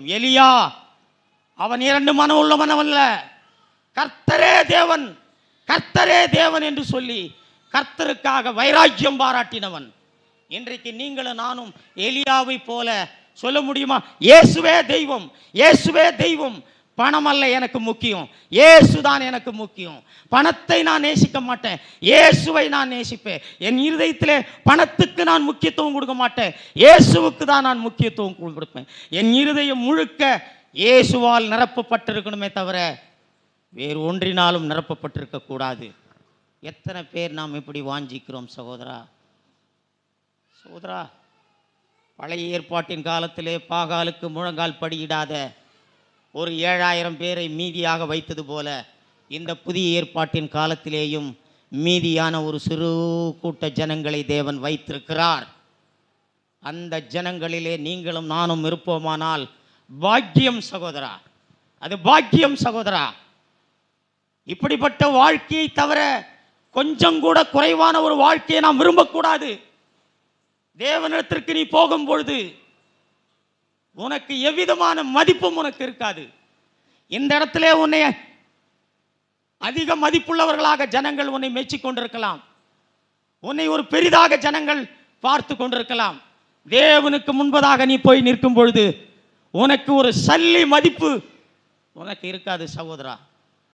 எலியா அவன் இரண்டு மனம் உள்ளவன் அல்ல, கர்த்தரே தேவன், கர்த்தரே தேவன் என்று சொல்லி கர்த்தருக்காக வைராக்கியம் பாராட்டினவன். இன்றைக்கு நீங்களும் நானும் எலியாவை போல சொல்ல முடியுமா? இயேசுவே தெய்வம், இயேசுவே தெய்வம், பணம் அல்ல எனக்கு முக்கியம், இயேசுதான் எனக்கு முக்கியம். பணத்தை நான் நேசிக்க மாட்டேன், இயேசுவை நான் நேசிப்பேன். என் இருதயத்திலே பணத்துக்கு நான் முக்கியத்துவம் கொடுக்க மாட்டேன், இயேசுவுக்கு தான் நான் முக்கியத்துவம் கொடுப்பேன். என் இருதயம் முழுக்க இயேசுவால் நிரப்பப்பட்டிருக்கணுமே தவிர வேறு ஒன்றினாலும் நிரப்பப்பட்டிருக்க கூடாது. எத்தனை பேர் நாம் இப்படி வாஞ்சிக்கிறோம் சகோதரா? சகோதரா, பழைய ஏற்பாட்டின் காலத்திலே பாகாலுக்கு முழங்கால் படியிடாத ஒரு 7000 பேரை மீதியாக வைத்தது போல இந்த புதிய ஏற்பாட்டின் காலத்திலேயும் மீதியான ஒரு சிறு கூட்ட ஜனங்களை தேவன் வைத்திருக்கிறார். அந்த ஜனங்களிலே நீங்களும் நானும் இருப்போமானால் பாக்கியம் சகோதரா, அது பாக்கியம் சகோதரா. இப்படிப்பட்ட வாழ்க்கையை தவிர கொஞ்சம் கூட குறைவான ஒரு வாழ்க்கையை நாம் விரும்பக்கூடாது. தேவனிடத்திற்கு நீ போகும் பொழுது உனக்கு எவ்விதமான மதிப்பும் உனக்கு இருக்காது. இந்த இடத்துல உன்னை அதிக மதிப்புள்ளவர்களாக ஜனங்கள் உன்னை மெச்சிக் கொண்டிருக்கலாம், உன்னை ஒரு பெரிதாக ஜனங்கள் பார்த்து கொண்டிருக்கலாம். தேவனுக்கு முன்பதாக நீ போய் நிற்கும் பொழுது உனக்கு ஒரு சல்லி மதிப்பு உனக்கு இருக்காது சகோதரா.